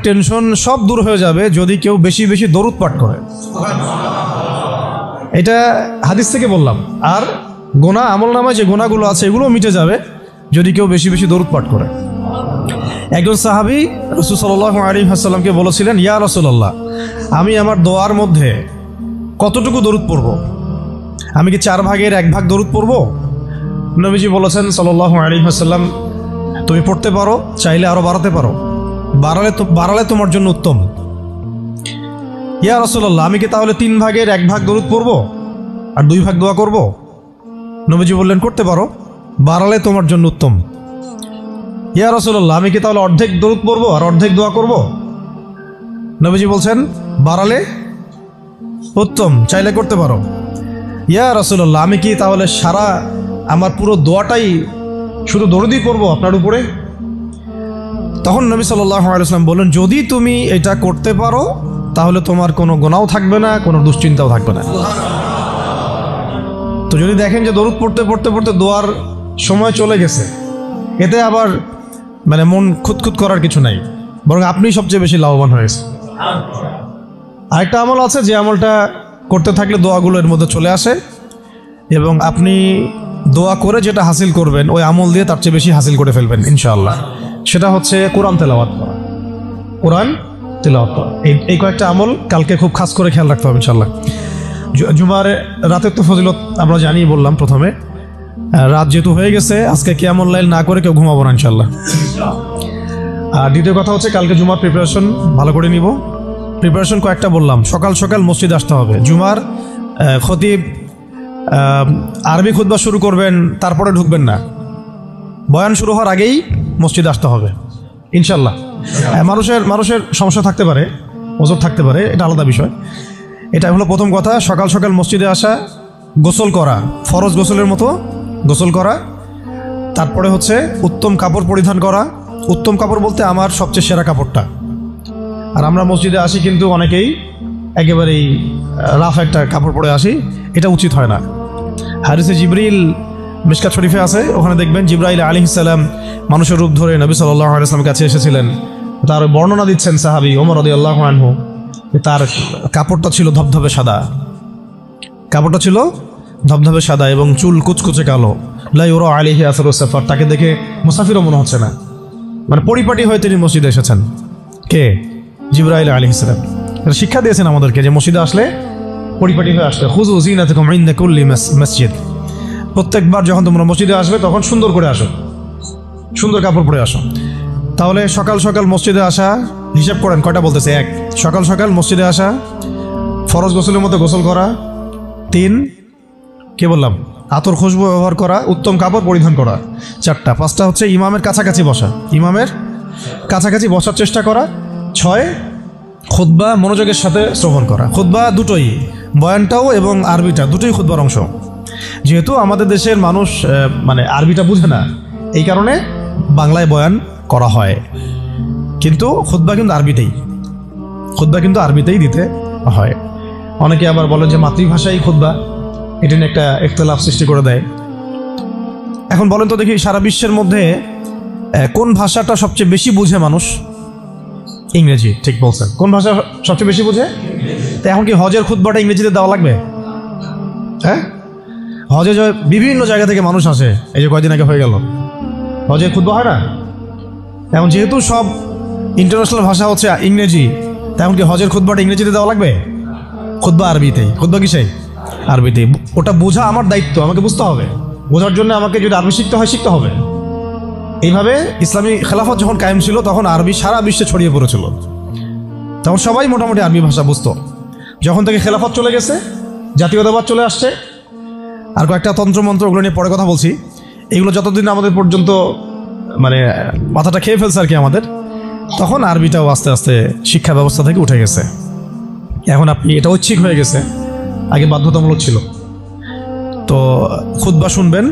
Tension সব দূর হয়ে যাবে যদি কেউ বেশি বেশি দরুদ পাঠ করে। এটা হাদিস থেকে বললাম। আর গোনা আমলনামায় যে গোনাগুলো আছে এগুলোও মিটে যাবে যদি কেউ বেশি বেশি দরুদ পাঠ করে। একজন সাহাবী রাসূল সাল্লাল্লাহু আলাইহি ওয়াসাল্লামকে বলেছিলেন, ইয়া রাসূলুল্লাহ, আমি আমার দোয়ার মধ্যে কতটুকু দরুদ পড়ব? আমি কি 4 ভাগের 1 ভাগ দরুদ পড়ব? নবীজি বলেছেন সাল্লাল্লাহু আলাইহি ওয়াসাল্লাম, তুমি পড়তে পারো, চাইলে আরো বাড়াতে পারো, বাড়ালে তোমার জন্য উত্তম। ইয়া রাসূলুল্লাহ, আমি কি তাহলে 3 ভাগের 1 ভাগ দরুদ পড়ব আর 2 ভাগ দোয়া করব? নবীজি বললেন, করতে পারো, বাড়ালে তোমার জন্য উত্তম। ইয়া রাসূলুল্লাহ, আমি কি তাহলে অর্ধেক দরুদ পড়ব আর অর্ধেক দোয়া করব? নবীজি বলছেন, বাড়ালে উত্তম, চাইলে করতে পারো। ইয়া রাসূলুল্লাহ, আমি কি তাহলে সারা আমার পুরো দোয়াটাই শুধু দরুদই পড়ব আপনার উপরে? তখন নবী সাল্লাল্লাহু আলাইহি ওয়াসাল্লাম বললেন, যদি তুমি এটা করতে পারো তাহলে তোমার কোনো গুনাহও থাকবে না, কোনো দুশ্চিন্তাও থাকবে না। তো যদি দেখেন যে দরুদ পড়তে পড়তে পড়তে দোয়ার সময় চলে গেছে, এতে আবার মানে মন খুঁতখুত করার কিছু নাই, বরং আপনি সবচেয়ে বেশি লাভবান হয়েছে। আরেকটা আমল আছে যে আমলটা করতে থাকলে দোয়াগুলো এর মধ্যে চলে আসে এবং আপনি দোয়া করে যেটা হাসিল করবেন ওই আমল দিয়ে তার চেয়ে বেশি হাসিল করে ফেলবেন ইনশাআল্লাহ। সেটা হচ্ছে কোরআন তেলাওয়াত করা। কোরআন তেলাওয়াত করা, এই কয়েকটা আমল কালকে খুব খাস করে খেয়াল রাখতে হবে ইনশাআল্লাহ। জুমার রাতের তো ফজিলত আমরা জানি, বললাম প্রথমে। রাত যেহেতু হয়ে গেছে, আজকে কিয়ামুল লাইল না করে কেউ ঘুমাবো না ইনশাআল্লাহ। আর দ্বিতীয় কথা হচ্ছে কালকে জুমার প্রিপারেশন ভালো করে নিব। প্রিপারেশন কয়েকটা বললাম। সকাল সকাল মসজিদে আসতে হবে। জুমার খতিব আরবি খুতবা শুরু করবেন, তারপরে ঢুকবেন না, বয়ান শুরু হওয়ার আগেই মসজিদে আসতে হবে ইনশাআল্লাহ। মানুষের সমস্যা থাকতে পারে, ওজর থাকতে পারে, এটা আলাদা বিষয়। এটা হলো প্রথম কথা। সকাল সকাল মসজিদে আসা, গোসল করা, ফরজ গোসলের মতো গোসল করা, তারপরে হচ্ছে উত্তম কাপড় পরিধান করা। উত্তম কাপড় বলতে আমার সবচেয়ে সেরা কাপড়টা। আর আমরা মসজিদে আসি কিন্তু অনেকেই একেবারেই রাফ একটা কাপড় পরে আসি, এটা উচিত হয় না। হাদিসে জিবরিল মিশকাত শরীফে আছে, ওখানে দেখবেন জিবরাইল আলাইহিস সালাম মানুষের রূপ ধরে নবী সাল্লাল্লাহু আলাইহি ওয়াসাল্লামের কাছে এসেছিলেন। তার বর্ণনা দিচ্ছেন সাহাবী ওমর রাদিয়াল্লাহু আনহু, তার কাপড়টা ছিল ধবধবে সাদা, কাপড়টা ছিল ধবধবে সাদা এবং চুল কুচকুচে কালো। লা ইউরা আলাইহি আসারুস সাফার, তাকে দেখে মুসাফিরও মনে হচ্ছে না, মানে পরিপাটি হয়ে তিনি মসজিদে এসেছেন। কে? জিবরাইল আলাইহিস সালাম। শিক্ষা দিয়েছেন আমাদেরকে যে মসজিদে আসলে পরিপাটি হয়ে আসতে। খুযু যিনাতাকুম ইনদা কুল্লি মসজিদ, প্রত্যেকবার যখন তোমরা মসজিদে আসবে তখন সুন্দর করে আসো, সুন্দর কাপড় পরে আসো। তাহলে সকাল সকাল মসজিদে আসা, হিসাব করেন কয়টা বলতেছে। 1, সকাল সকাল মসজিদে আসা, ফরজ গোসলের মতো গোসল করা। 3, কে বললাম, আতর খুশবু ব্যবহার করা, উত্তম কাপড় পরিধান করা। 4টা। 5টা হচ্ছে ইমামের কাছাকাছি বসা, ইমামের কাছাকাছি বসার চেষ্টা করা। 6, খুতবা মনোযোগের সাথে শ্রবণ করা। খুতবা দুটোই, বয়ানটাও এবং আরবিটা দুটোই খুতবার অংশ। যেহেতু আমাদের দেশের মানুষ মানে আরবিটা বুঝে না, এই কারণে বাংলায় বয়ান করা হয়, কিন্তু খুতবা কিন্তু আরবিতেই, খুতবা কিন্তু আরবিতেই দিতে হয়। অনেকে আবার বলে যে মাতৃভাষাই খুতবা, এটা নিয়ে একটা ইখতিলাফ সৃষ্টি করে দেয়। এখন বলেন তো দেখি, সারা বিশ্বের মধ্যে কোন ভাষাটা সবচেয়ে বেশি বুঝে মানুষ? ইংরেজি। ঠিক বলছেন। কোন ভাষা সবচেয়ে বেশি বুঝে? তো এখন কি হজের খুতবাটা ইংরেজিতে দেওয়া লাগবে? হ্যাঁ, হজে বিভিন্ন জায়গা থেকে মানুষ আসে, এই যে কয়দিন আগে হয়ে গেল, হজের খুতবা হয় না? এখন যেহেতু সব ইন্টারন্যাশনাল ভাষা হচ্ছে ইংরেজি, তেমন কি হজের খুতবাটা ইংরেজিতে দেওয়া লাগবে? খুতবা আরবিতেই। খুতবা কিসেই? আরবিতেই। ওটা বোঝা আমার দায়িত্ব, আমাকে বুঝতে হবে। বোঝার জন্য আমাকে যদি আরবি শিখতে হয়, শিখতে হবে। এইভাবে ইসলামী খেলাফত যখন কায়েম ছিল তখন আরবি সারা বিশ্বে ছড়িয়ে পড়েছিল, তখন সবাই মোটামুটি আরবি ভাষা বুঝতো। যখন থেকে খেলাফত চলে গেছে, জাতীয়তাবাদ চলে আসছে, আর কয়েকটা তন্ত্রমন্ত্র, ওগুলো নিয়ে পরে কথা বলছি, এগুলো যতদিন আমাদের পর্যন্ত মানে মাথাটা খেয়ে ফেলছে আর কি আমাদের, তখন আরবিটাও আস্তে আস্তে শিক্ষা ব্যবস্থা থেকে উঠে গেছে। এখন আপনি এটা ঐচ্ছিক হয়ে গেছে, আগে বাধ্যতামূলক ছিল। তো খুতবা শুনবেন,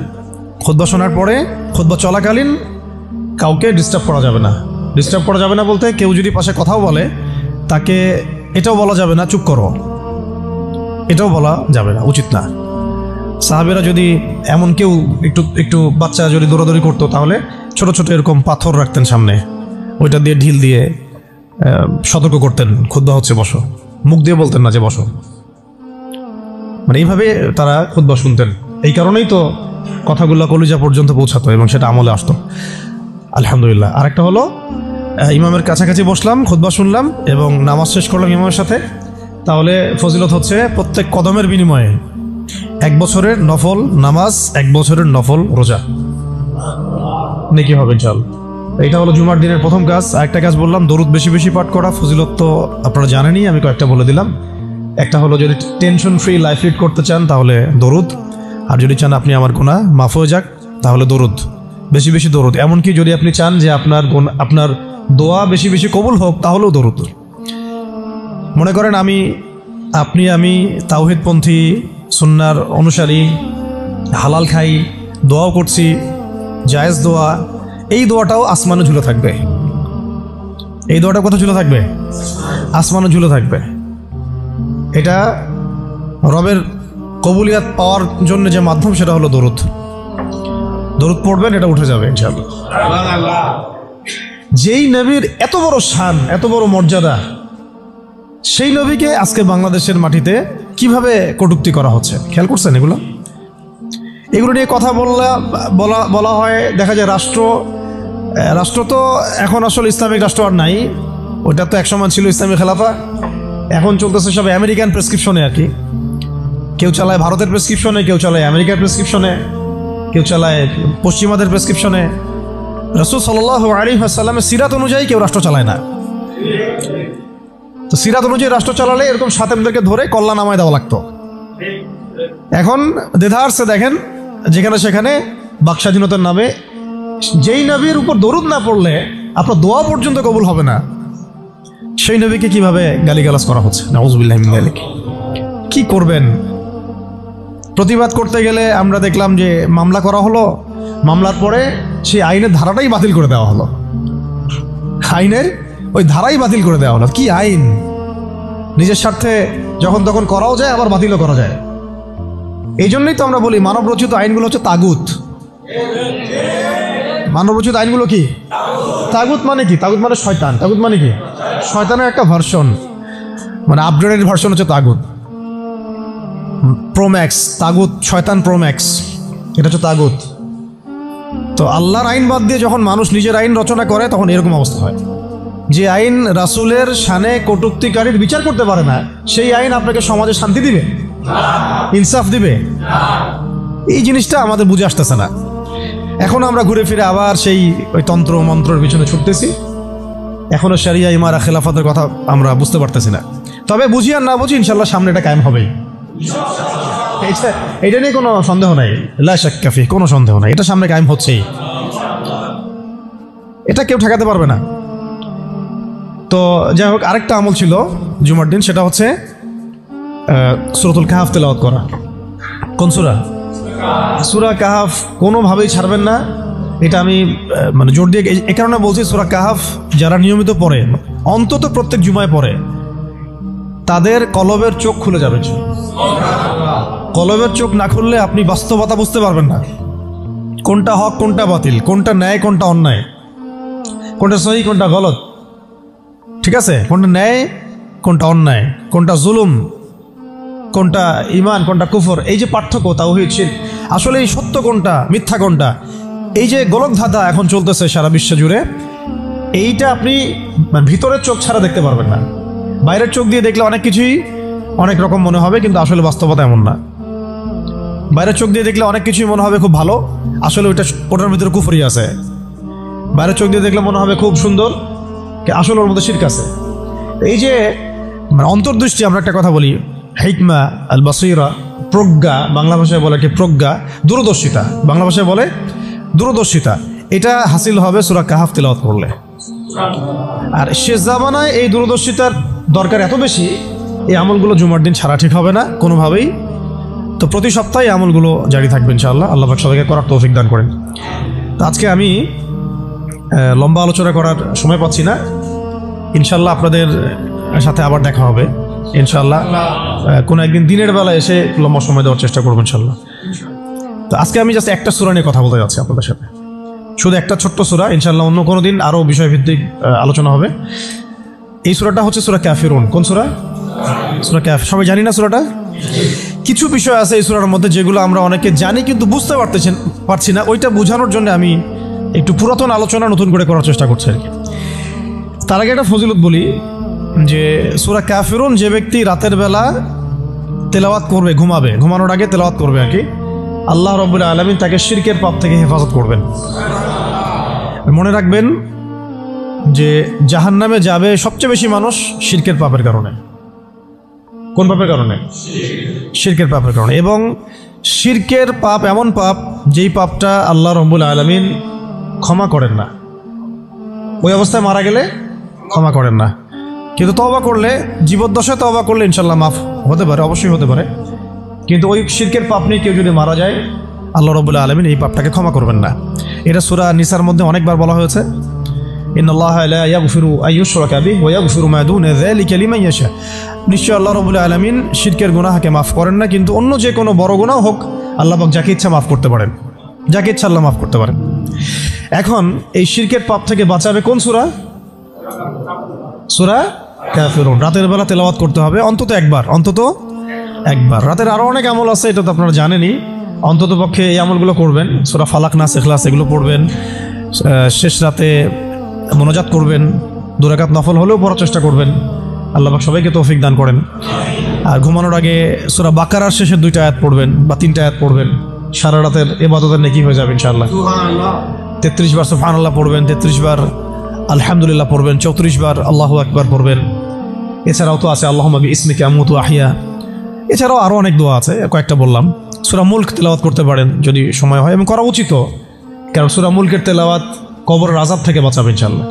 খুতবা শোনার পরে খুতবা চলাকালীন কাউকে ডিস্টার্ব করা যাবে না। ডিস্টার্ব করা যাবে না বলতে, কেউ যদি পাশে কথাও বলে তাকে এটাও বলা যাবে না চুপ করো, এটাও বলা যাবে না, উচিত না। সাহাবেরা যদি এমন কেউ একটু বাচ্চা যদি দৌড়াদৌড়ি করতো, তাহলে ছোট ছোট এরকম পাথর রাখতেন সামনে, ওইটা দিয়ে ঢিল দিয়ে সতর্ক করতেন, খুতবা হচ্ছে বসো, মুখ দিয়ে বলতেন না যে বসো। মানে এইভাবে তারা খুতবা শুনতেন। এই কারণেই তো কথাগুলো কলিজা পর্যন্ত পৌঁছাতো এবং সেটা আমলে আসতো। আলহামদুলিল্লাহ। আরেকটা হলো ইমামের কাছাকাছি বসলাম, খুতবা শুনলাম এবং নামাজ শেষ করলাম ইমামের সাথে, তাহলে ফজিলত হচ্ছে প্রত্যেক কদমের বিনিময়ে 1 বছরের নফল নামাজ, 1 বছরের নফল রোজা নেকি হবে ইনশাআল্লাহ। এটা হলো জুমার দিনের প্রথম কাজ। আরেকটা কাজ বললাম, দরুদ বেশি বেশি পাঠ করা। ফজিলত তো আপনারা জানেনই, আমি কয়েকটা বলে দিলাম। একটা হলো যদি টেনশন ফ্রি লাইফ লিড করতে চান তাহলে দরুদ, আর যদি চান আপনি আমার গুনাহ মাফ হয়ে যাক তাহলে দরুদ, বেশি বেশি দরুদ। এমনকি যদি আপনি চান যে আপনার দোয়া বেশি বেশি কবুল হোক তাহলেও দরুদ। মনে করেন আমি তাওহীদপন্থী, সুন্নাহর অনুসারী, হালাল খাই, দোয়াও করছি, জায়েজ দোয়া, এই দোয়াটাও আসমানে ঝুলে থাকবে। এই দোয়াটা কোথায় ঝুলে থাকবে? আসমানে ঝুলে থাকবে। এটা রবের কবুলিয়াত পাওয়ার জন্য যে মাধ্যম সেটা হলো দরুদ। দরুদ পড়বেন, এটা উঠে যাবে ইনশাআল্লাহ। যেই নবীর এত বড় শান, এত বড় মর্যাদা, সেই নবীকে আজকে বাংলাদেশের মাটিতে কিভাবে কটূক্তি করা হচ্ছে খেয়াল করছেন? এগুলো নিয়ে কথা বলা হয়। দেখা যায় রাষ্ট্র তো এখন আসলে ইসলামিক রাষ্ট্র আর নাই। ওইটা তো একসময় ছিল ইসলামী খেলাফা, এখন চলতেছে সব আমেরিকান প্রেসক্রিপশনে আর কি। কেউ চালায় ভারতের প্রেসক্রিপশনে, কেউ চালায় আমেরিকার প্রেসক্রিপশনে, কেউ চালায় পশ্চিমাদের প্রেসক্রিপশনে। রাসূল সাল্লাল্লাহু আলাইহি ওয়াসাল্লামের সিরাত অনুযায়ী কেউ রাষ্ট্র চালায় না। তো সিরাত অনুযায়ী রাষ্ট্র চালালে এরকম সাতেমদেরকে ধরে কল্লা নামায় দেওয়া লাগতো। এখন দেধারসে দেখেন যেখানে সেখানে বাক স্বাধীনতার নামে যেই নবীর উপর দরুদ না পড়লে আপনার দোয়া পর্যন্ত কবুল হবে না, সেই নবীকে কিভাবে গালিগালাজ করা হচ্ছে। নাউযুবিল্লাহি মিন যালিক। কি করবেন? প্রতিবাদ করতে গেলে আমরা দেখলাম যে মামলা করা হলো, মামলার পরে সেই আইনের ধারাটাই বাতিল করে দেওয়া হলো। আইনের ওই ধারাই বাতিল করে দেওয়া হলো। কি আইন! নিজের স্বার্থে যখন তখন করাও যায়, আবার বাতিলও করা যায়। এই জন্যই তো আমরা বলি মানবরচিত আইনগুলো হচ্ছে তাগুত। মানবরচিত আইনগুলো কি? তাগুত মানে কি? তাগুত মানে শয়তান। তাগুত মানে কি? শয়তানের একটা ভার্সন, মানে আপগ্রেডেড ভার্সন হচ্ছে তাগুত। প্রোম্যাক্স তাগুত, শয়তান প্রোম্যাক্স, এটা হচ্ছে তাগুত। তো আল্লাহর আইন বাদ দিয়ে যখন মানুষ নিজের আইন রচনা করে তখন এরকম অবস্থা হয়। যে আইন রাসূলের শানে কটূক্তিকারীর বিচার করতে পারে না, সেই আইন আপনাকে সমাজে শান্তি দিবে, ইনসাফ দিবে? এই জিনিসটা আমাদের বুঝে আসতেছে না। এখন আমরা ঘুরে ফিরে আবার সেই ওই তন্ত্র মন্ত্রের পিছনে ছুটতেছি। এখনো শরিয়া ইমারা খেলাফতের কথা আমরা বুঝতে পারতেছি না। তবে বুঝি আর না বুঝি ইনশাল্লাহ সামনে এটা কায়েম হবেই। এটা নিয়ে কোনো সন্দেহ নাই, লা শাক্কা ফি, কোনো সন্দেহ নাই, এটা সামনে কায়েম হচ্ছেই, এটা কেউ ঠেকাতে পারবে না। তো যাই হোক, আরেকটা আমল ছিল জুমার দিন, সেটা হচ্ছে সূরাতুল কাহাফ তেলাওয়াত করা। কোন সূরা? সূরা কাহাফ কোনোভাবেই ছাড়বেন না। এটা আমি মানে জোর দিয়ে এই কারণে বলছি, সূরা কাহাফ যারা নিয়মিত পড়ে, অন্তত প্রত্যেক জুমায় পড়ে, তাদের কলবের চোখ খুলে যাবে। কলবের চোখ না খুললে আপনি বাস্তবতা বুঝতে পারবেন না, কোনটা হক কোনটা বাতিল, কোনটা ন্যায় কোনটা অন্যায়, কোনটা সহি কোনটা গলত, ঠিক আছে? কোনটা ন্যায় কোনটা অন্যায়, কোনটা জুলুম কোনটা ঈমান কোনটা কুফর, এই যে পার্থক্য তাওহীদ শিরক, আসলে এই সত্য কোনটা মিথ্যা কোনটা, এই যে গোলকধাঁধা এখন চলতেছে সারা বিশ্ব জুড়ে, এইটা আপনি ভিতরের চোখ ছাড়া দেখতে পারবেন না। বাইরের চোখ দিয়ে দেখলে অনেক কিছুই অনেক রকম মনে হবে, কিন্তু আসলে বাস্তবতা এমন না। বাইরের চোখ দিয়ে দেখলে অনেক কিছুই মনে হবে খুব ভালো, আসলে ওটার ভিতরে কুফরি আছে। বাইরের চোখ দিয়ে দেখলে মনে হবে খুব সুন্দর, আসলে ওর মধ্যে শিরক আছে। এই যে মানে অন্তর্দৃষ্টি, আমরা একটা কথা বলি হিকমা আল বাসীরা, প্রজ্ঞা, বাংলা ভাষায় বলে কি প্রজ্ঞা, দূরদর্শিতা, বাংলা ভাষায় বলে দূরদর্শিতা, এটা হাসিল হবে সূরা কাহাফ তিলাওয়াত করলে। আর শেষ জামানায় এই দূরদর্শিতার দরকার এত বেশি, এই আমলগুলো জুমার দিন ছাড়া ঠিক হবে না কোনোভাবেই। তো প্রতি সপ্তাহে আমলগুলো জারি থাকবে ইনশাআল্লাহ। আল্লাহ পাক সবাইকে করার তৌফিক দান করেন। তো আজকে আমি লম্বা আলোচনা করার সময় পাচ্ছি না, ইনশাআল্লাহ আপনাদের সাথে আবার দেখা হবে ইনশাআল্লাহ। কোনো একদিন দিনের বেলা এসে লম্বা সময় দেওয়ার চেষ্টা করবো ইনশাআল্লাহ। তো আজকে আমি জাস্ট একটা সূরা নিয়ে কথা বলতে যাচ্ছি আপনাদের সাথে, শুধু একটা ছোট্ট সূরা। ইনশাআল্লাহ অন্য কোনো দিন আরও বিষয়ভিত্তিক আলোচনা হবে। এই সূরাটা হচ্ছে সূরা কাফিরুন। কোন সূরা? সূরা কাফ। সবাই জানি না সূরাটা? কিছু বিষয় আছে এই সূরার মধ্যে যেগুলো আমরা অনেকে জানি কিন্তু বুঝতে পারছি না। ওইটা বোঝানোর জন্য আমি একটু পুরাতন আলোচনা নতুন করে করার চেষ্টা করছি আর কি। তার আগে একটা ফজিলত বলি যে সূরা কাফিরুন যে ব্যক্তি রাতের বেলা তেলাওয়াত করবে, ঘুমানোর আগে তেলাওয়াত করবে আর কি, আল্লাহ রাব্বুল আলামিন তাকে শিরকের পাপ থেকে হেফাজত করবেন। মনে রাখবেন যে জাহান্নামে যাবে সবচেয়ে বেশি মানুষ শিরকের পাপের কারণে। কোন পাপের কারণে? শিরকের পাপের কারণে। এবং শিরকের পাপ এমন পাপ যেই পাপটা আল্লাহ রাব্বুল আলামিন ক্ষমা করেন না, ওই অবস্থায় মারা গেলে ক্ষমা করেন না। কিন্তু তওবা করলে, জীবদ্দশায় তওবা করলে ইনশাল্লাহ মাফ হতে পারে, অবশ্যই হতে পারে। কিন্তু ওই শিরকের পাপ নিয়ে কেউ যদি মারা যায় আল্লাহ রাব্বুল আলামিন এই পাপটাকে ক্ষমা করবেন না। এটা সূরা নিসার মধ্যে অনেকবার বলা হয়েছে, ইন্নাল্লাহা লা ইয়াগফিরু আইয়ুশরাকা বিহি ওয়া ইয়াগফিরু মা দুনা যালিকা লিমান ইয়াশা। নিশ্চয় আল্লাহ রাব্বুল আলামিন শিরকের গুনাহকে মাফ করেন না, কিন্তু অন্য যে কোনো বড় গুনাহ হোক আল্লাহ পাক যাকে ইচ্ছা মাফ করতে পারেন, যাকে ইচ্ছা আল্লাহ মাফ করতে পারেন। এখন এই শিরকের পাপ থেকে বাঁচাবে কোন সূরা? সূরা কাফিরুন। রাতের বেলা তেলাওয়াত করতে হবে অন্তত একবার, অন্তত একবার। রাতের আরও অনেক আমল আছে, এটা তো আপনারা জানেনই। অন্তত পক্ষে এই আমলগুলো করবেন। সূরা ফালাক, নাস, ইখলাস এগুলো পড়বেন। শেষ রাতে মোনাজাত করবেন, 2 রাকাত নফল হলেও পড়ার চেষ্টা করবেন। আল্লাহ পাক সবাইকে তৌফিক দান করেন। আর ঘুমানোর আগে সূরা বাকারার শেষের 2টা আয়াত পড়বেন বা 3টা আয়াত পড়বেন। সারা রাতের ইবাদতের নেকি হয়ে যাবে ইনশাআল্লাহ। 33 বার সুবহানাল্লাহ পড়বেন, 33 বার আলহামদুলিল্লাহ পড়বেন, 34 বার আল্লাহু আকবার পড়বেন। এছাড়াও তো আছে আল্লাহুম্মা বিইসমিকা আমুতু আহইয়া। এছাড়াও আরও অনেক দোয়া আছে, কয়েকটা বললাম। সূরা মুলক তেলাওয়াত করতে পারেন যদি সময় হয়, এবং করা উচিত, কারণ সূরা মুলকের তেলাওয়াত কবরের আযাব থেকে বাঁচাবে ইনশাআল্লাহ।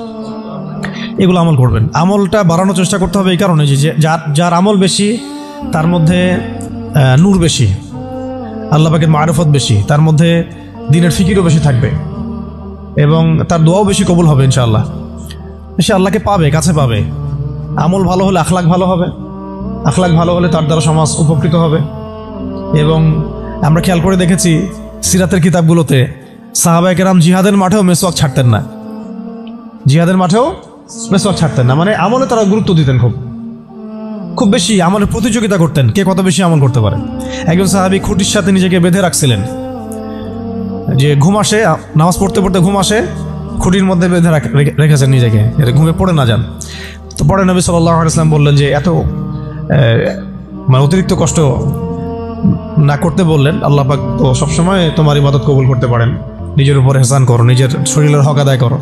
এগুলো আমল করবেন। আমলটা বাড়ানোর চেষ্টা করতে হবে এই কারণে যে যার আমল বেশি তার মধ্যে নূর বেশি, আল্লাহ পাকের মারিফত বেশি, তার মধ্যে দ্বীনের ফিকিরও বেশি থাকবে এবং তার দোয়াও বেশি কবুল হবে ইনশাআল্লাহ। সে আল্লাহকে পাবে, কাছে পাবে। আমল ভালো হলে আখলাক ভালো হবে, আখলাক ভালো হলে তার দ্বারা সমাজ উপকৃত হবে। এবং আমরা খেয়াল করে দেখেছি সিরাতের কিতাবগুলোতে সাহাবায়ে কেরাম জিহাদের মাঠেও মেসওয়াক ছাড়তেন না, জিহাদের মাঠেও মেসওয়াক ছাড়তেন না। মানে আমলে তারা গুরুত্ব দিতেন, খুব বেশি আমলের প্রতিযোগিতা করতেন, কে কত বেশি আমল করতে পারে। একজন সাহাবী খুঁটির সাথে নিজেকে বেঁধে রাখছিলেন, যে ঘুম আসে, নামাজ পড়তে পড়তে ঘুম আসে, খুঁটির মধ্যে বেঁধে রেখেছেন নিজেকে, ঘুমে পড়ে না যান। তো পরে নবী সাল্লাল্লাহু আলাইহি ওয়াসাল্লাম বললেন যে এত মানে অতিরিক্ত কষ্ট না করতে বললেন। আল্লাহ পাক তো সবসময় তোমার ইবাদত কবুল করতে পারেন, নিজের উপর এহসান করো, নিজের শরীরের হক আদায় করো।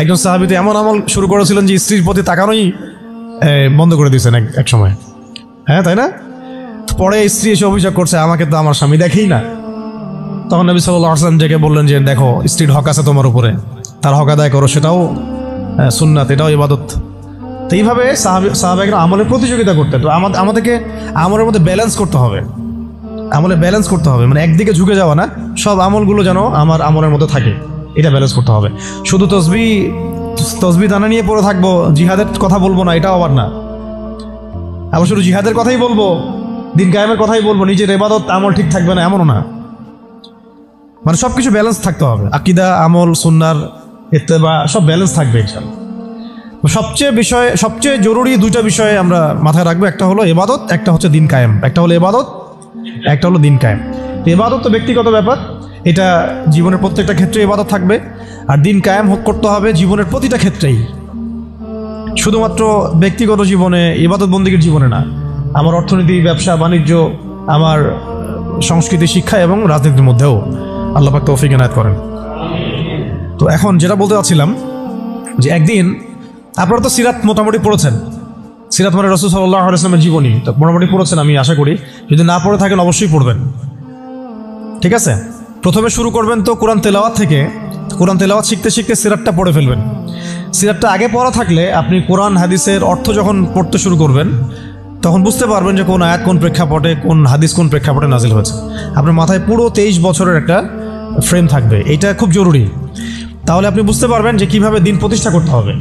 একজন সাহাবী তো এমন আমল শুরু করেছিলেন যে স্ত্রীর প্রতি তাকানোই বন্ধ করে দিয়েছেন এক সময়, হ্যাঁ তাই না? পরে স্ত্রী এসে অভিযোগ করছে আমাকে তো আমার স্বামী দেখেই না। তখন নবী সাল্লাল্লাহু আলাইহি ওয়াসাল্লাম ডেকে বললেন যে দেখো, স্ত্রীর হক আছে তোমার উপরে, তার হক আদায় করো, সেটাও সুন্নাত, এটাও ইবাদত। তো এইভাবে সাহাবায়েরা আমলের প্রতিযোগিতা করতেন। তো আমাদেরকে আমলের মধ্যে ব্যালেন্স করতে হবে, আমলে ব্যালেন্স করতে হবে, মানে একদিকে ঝুঁকে যাওয়া না, সব আমলগুলো যেন আমার আমলের মধ্যে থাকে, এটা ব্যালেন্স করতে হবে। শুধু তসবি দানা নিয়ে পড়ে থাকবো, জিহাদের কথা বলবো না, এটাও আবার না। আবার শুধু জিহাদের কথাই বলবো, দিন কায়েমের কথাই বলবো, নিজের ইবাদত আমল ঠিক থাকবে না, এমনও না। মানে সবকিছু ব্যালেন্স থাকতে হবে, আকীদা, আমল, সুন্নাহর ইত্তেবা সব ব্যালেন্স থাকবে ইনশাআল্লাহ। সবচেয়ে জরুরি 2টা বিষয় আমরা মাথায় রাখবো, একটা হলো ইবাদত, একটা হচ্ছে দিন কায়েম। একটা হলো ইবাদত, একটা হলো দিন কায়েম। ইবাদত তো ব্যক্তিগত ব্যাপার, এটা জীবনের প্রত্যেকটা ক্ষেত্রে ইবাদত থাকবে, আর দিন কায়েম করতে হবে জীবনের প্রতিটা ক্ষেত্রেই, শুধুমাত্র ব্যক্তিগত জীবনে, ইবাদত বন্দেগীর জীবনে না, আমার অর্থনীতি, ব্যবসা বাণিজ্য, আমার সংস্কৃতি, শিক্ষা এবং রাজনীতির মধ্যেও আল্লাহ পাক তৌফিক এনায়েত করেন। তো এখন যেটা বলতে চাচ্ছিলাম যে একদিন আপনারা তো সিরাত মোটামুটি পড়েছেন, সিরাত মানে রাসূল সাল্লাল্লাহু আলাইহি ওয়াসাল্লামের জীবনী তো মোটামুটি পড়েছেন আমি আশা করি। যদি না পড়ে থাকেন অবশ্যই পড়বেন, ঠিক আছে? প্রথমে শুরু করবেন তো কোরআন তেলাওয়াত থেকে। কোরআন তেলাওয়াত শিখতে শিখতে সিরাতটা পড়ে ফেলবেন। সিরাতটা আগে পড়া থাকলে আপনি কোরআন হাদিসের অর্থ যখন পড়তে শুরু করবেন তখন বুঝতে পারবেন যে কোন আয়াত কোন প্রেক্ষাপটে, কোন হাদিস কোন প্রেক্ষাপটে নাজিল হয়েছে। আপনার মাথায় পুরো 23 বছরের একটা ফ্রেম থাকবে, এটা খুব জরুরি। তাহলে আপনি বুঝতে পারবেন যে কিভাবে দিন প্রতিষ্ঠা করতে হবে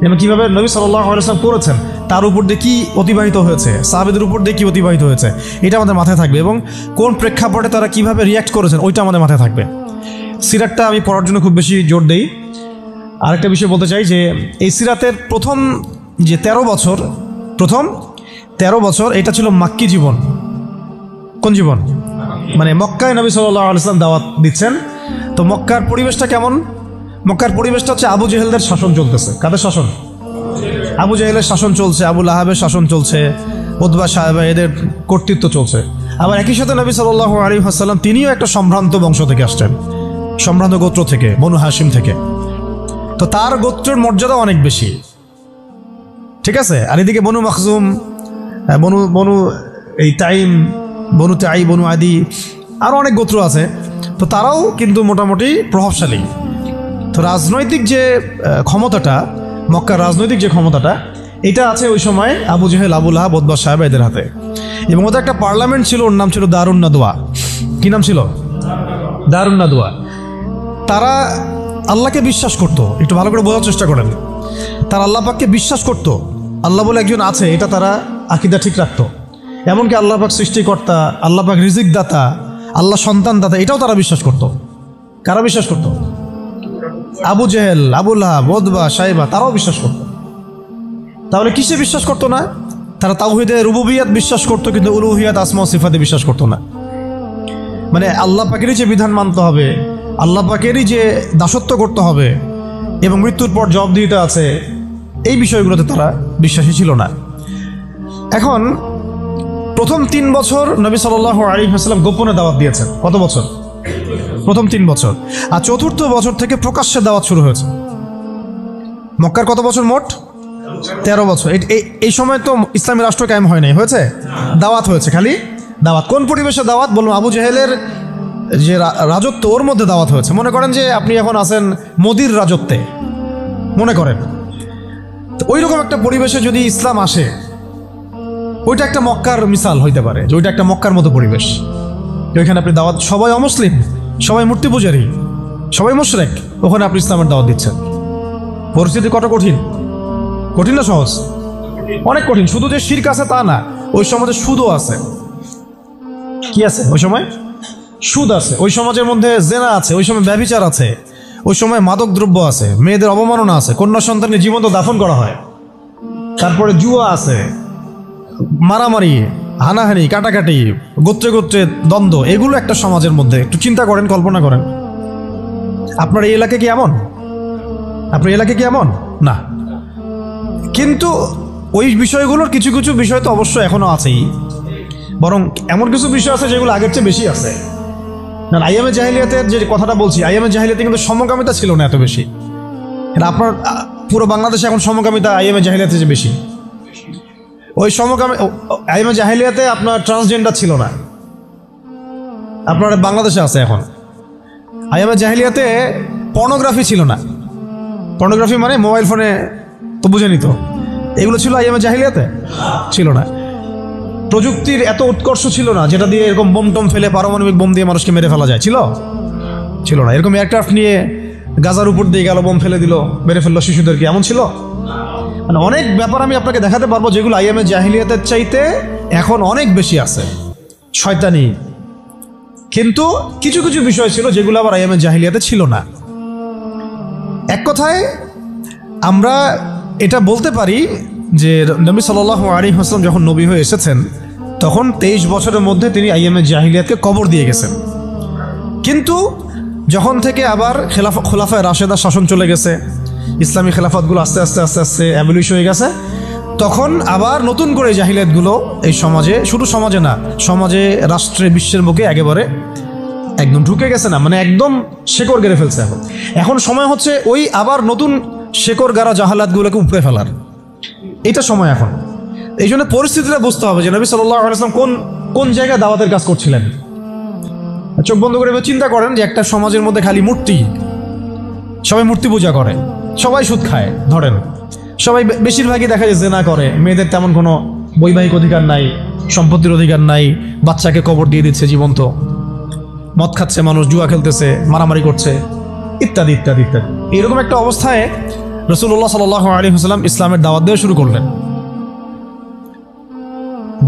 এবং কীভাবে নবী সাল্লাল্লাহু আলাইহি ওয়াসাল্লাম করেছেন, তার উপর দিয়ে কী অতিবাহিত হয়েছে, সাহাবেদের উপর দিয়ে কী অতিবাহিত হয়েছে, এটা আমাদের মাথায় থাকবে। এবং কোন প্রেক্ষাপটে তারা কীভাবে রিয়্যাক্ট করেছেন ওইটা আমাদের মাথায় থাকবে। সিরাতটা আমি পড়ার জন্য খুব বেশি জোর দেই। আরেকটা বিষয় বলতে চাই যে এই সিরাতের প্রথম যে 13 বছর, প্রথম 13 বছর এটা ছিল মাক্কি জীবন। কোন জীবন? মানে মক্কায় নবী সাল্লাল্লাহু আলাইহি ওয়াসাল্লাম দাওয়াত দিচ্ছেন। তো মক্কার পরিবেশটা কেমন? মক্কার পরিবেশটা হচ্ছে আবু জেহেলদের শাসন চলতেছে। কাদের শাসন? আবু জেহেলের শাসন চলছে, আবু লাহাবের শাসন চলছে, উতবা সাহেবা এদের কর্তৃত্ব চলছে। আবার একই সাথে নবী সাল্লাল্লাহু আলাইহি ওয়াসাল্লাম তিনিও একটা সম্ভ্রান্ত বংশ থেকে আসছেন, সম্ভ্রান্ত গোত্র থেকে, বনু হাশিম থেকে। তো তার গোত্রের মর্যাদা অনেক বেশি, ঠিক আছে। আর এদিকে বনু মাখজুম, বনু বনু এই তাইম, বনু তাই, বনু আদি, আরও অনেক গোত্র আছে। তো তারাও কিন্তু মোটামুটি প্রভাবশালী। তো রাজনৈতিক যে ক্ষমতাটা, মক্কার রাজনৈতিক যে ক্ষমতাটা, এটা আছে ওই সময় আবু জেহেল, আবু লাহাব, উতবা সাহেব এদের হাতে। এবং ওদের একটা পার্লামেন্ট ছিল, ওর নাম ছিল দারুন নাদওয়া। কি নাম ছিল? দারুন নাদওয়া। তারা আল্লাহকে বিশ্বাস করত, একটু ভালো করে বোঝার চেষ্টা করেন। তারা আল্লাহ পাককে বিশ্বাস করত, আল্লাহ বলে একজন আছে, এটা তারা আকীদা ঠিক রাখতো। এমনকি আল্লাহ পাক সৃষ্টিকর্তা, আল্লাহ পাক রিজিক দাতা, আল্লাহ সন্তান দাতা, এটাও তারা বিশ্বাস করত। কারা বিশ্বাস করত? আবু জেহেল, আবু লাহাব, উতবা সাহেবা, তারাও বিশ্বাস করত। তাহলে কিসে বিশ্বাস করতো না? তারা তাওহীদে রুবুবিয়াত বিশ্বাস করতো, কিন্তু উলুহিয়াত, আসমা ও সিফাতে বিশ্বাস করতো না। মানে আল্লাহ পাকেরই যে বিধান মানতে হবে, আল্লাহ পাকেরই যে দাসত্ব করতে হবে এবং মৃত্যুর পর জবাবদিহিতা আছে, এই বিষয়গুলোতে তারা বিশ্বাসী ছিল না। এখন প্রথম 3 বছর নবী সাল্লাল্লাহু আলাইহি ওয়াসাল্লাম গোপনে দাওয়াত দিয়েছেন। কত বছর? প্রথম 3 বছর। আর চতুর্থ বছর থেকে প্রকাশ্যে দাওয়াত শুরু হয়েছে। মক্কার কত বছর মোট? 13 বছর। এই সময় তো ইসলামী রাষ্ট্র কায়েম হয় নাই, হয়েছে? দাওয়াত হয়েছে, খালি দাওয়াত। কোন পরিবেশে দাওয়াত বলুন? আবু জেহেলের যে রাজত্ব, ওর মধ্যে দাওয়াত হয়েছে। মনে করেন যে আপনি এখন আছেন মোদির রাজত্বে, মনে করেন ওই রকম একটা পরিবেশে যদি ইসলাম আসে, ওইটা একটা মক্কার মিসাল হইতে পারে, যে ওইটা একটা মক্কার মতো পরিবেশ। ওইখানে আপনি দাওয়াত, সবাই অমুসলিম, সবাই মূর্তি পূজারী, সবাই মুশরিক, ওখানে আপনি ইসলামের দাওয়াত দিচ্ছেন। পরিস্থিতি কত কঠিন! কঠিন না সহজ? অনেক কঠিন। শুধু যে শিরক আছে তা না, ওই সমাজে সুদও আছে। কি আছে ওই সময়? সুদ আছে। ওই সমাজের মধ্যে জেনা আছে, ওই সময় ব্যভিচার আছে, ওই সময় মাদক দ্রব্য আছে, মেয়েদের অবমাননা আছে, কন্যা সন্তানকে জীবন্ত দাফন করা হয়, তারপরে জুয়া আছে, মারামারি, হানাহানি, কাটাকাটি, গোত্রে গোত্রে দ্বন্দ্ব, এগুলো একটা সমাজের মধ্যে। একটু চিন্তা করেন, কল্পনা করেন। আপনার এই এলাকা কি এমন? আপনার এলাকা কি এমন? না। কিন্তু ওই বিষয়গুলোর কিছু কিছু বিষয় তো অবশ্যই এখনো আছেই, বরং এমন কিছু বিষয় আছে যেগুলো আগের চেয়ে বেশি আছে। না, আইয়ামে জাহিলিয়াতের যে কথাটা বলছি, আইয়ামে জাহিলিয়াতে কিন্তু সমকামিতা ছিল না এত বেশি। আপনার পুরো বাংলাদেশে এখন সমকামিতা আইয়ামে জাহিলিয়াতে যে বেশি। ওই আইয়ামে জাহিলিয়াতে আপনার ট্রান্সজেন্ডার ছিল না, আপনার বাংলাদেশে আছে এখন। আইয়ামে জাহিলিয়াতে পর্নোগ্রাফি ছিল না। পর্নোগ্রাফি মানে মোবাইল ফোনে, তো বুঝে নিত, এগুলো ছিল আইয়ামে জাহিলিয়াতে? ছিল না। প্রযুক্তির এত উৎকর্ষ ছিল না যেটা দিয়ে এরকম বোম টম ফেলে, পারমাণবিক বোম দিয়ে মানুষকে মেরে ফেলা যায়, ছিল না। এরকম এয়ারক্রাফট নিয়ে গাজার উপর দিয়ে গেল, বোম ফেলে দিল, মেরে ফেললো শিশুদেরকে, এমন ছিল? মানে অনেক ব্যাপার আমি আপনাকে দেখাতে পারবো যেগুলো আইয়ামে জাহিলিয়াতের চাইতে এখন অনেক বেশি আছে, শয়তানি। কিন্তু কিছু কিছু বিষয় ছিল যেগুলো আবার আইয়ামে জাহিলিয়াতে ছিল না। এক কথায় আমরা এটা বলতে পারি যে নবী সাল্লাল্লাহু আলাইহি ওয়াসাল্লাম যখন নবী হয়ে এসেছেন, তখন 23 বছরের মধ্যে তিনি আইয়ামে জাহিলিয়াতকে কবর দিয়ে গেছেন। কিন্তু যখন থেকে আবার খোলাফায়ে রাশেদা শাসন চলে গেছে, ইসলামী খেলাফতগুলো আস্তে আস্তে আস্তে আস্তে অ্যাবলিশ হয়ে গেছে, তখন আবার নতুন করে জাহিলিয়াতগুলো এই সমাজে, শুধু সমাজে না, সমাজে, রাষ্ট্রে, বিশ্বের বুকে একেবারে একদম ঢুকে গেছে, না মানে একদম শেকড় গেড়ে ফেলছে। এখন সময় হচ্ছে ওই আবার নতুন শেকড় গাড়া জাহালাতগুলোকে উপড়ে ফেলার, এটা সময় এখন। এই জন্য পরিস্থিতিটা বুঝতে হবে যে নবী সাল্লাল্লাহু আলাইহি ওয়াসাল্লাম কোন জায়গায় দাওয়াতের কাজ করছিলেন। চোখ বন্ধ করে চিন্তা করেন যে একটা সমাজের মধ্যে খালি মূর্তি, সবাই মূর্তি পূজা করে, সবাই সুদ খায়, ধরেন সবাই বেশিরভাগই দেখা যায় জেনা করে, মেয়েদের তেমন কোনো বৈবাহিক অধিকার নাই, সম্পত্তির অধিকার নাই, বাচ্চাকে কবর দিয়ে দিচ্ছে জীবন্ত, মদ খাচ্ছে মানুষ, জুয়া খেলতেছে, মারামারি করছে, ইত্যাদি ইত্যাদি ইত্যাদি। এরকম একটা অবস্থায় রাসূলুল্লাহ সাল্লাল্লাহু আলাইহি ওয়াসাল্লাম ইসলামের দাওয়াত দেওয়া শুরু করলেন।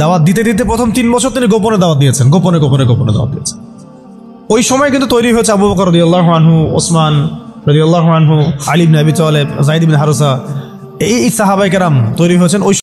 দাওয়াত দিতে দিতে প্রথম 3 বছর তিনি গোপনে দাওয়াত দিয়েছেন, গোপনে গোপনে গোপনে দাওয়াত দিয়েছেন। ওই সময় কিন্তু তৈরি হয়েছে আবু বকর রাদিয়াল্লাহু আনহু, ওসমান রাদিয়াল্লাহু আনহু, আলী ইবনে আবি তালেব, যায়েদ ইবনে হারসা, এই সাহাবায়ে কেরাম তৈরি হয়েছেন ওই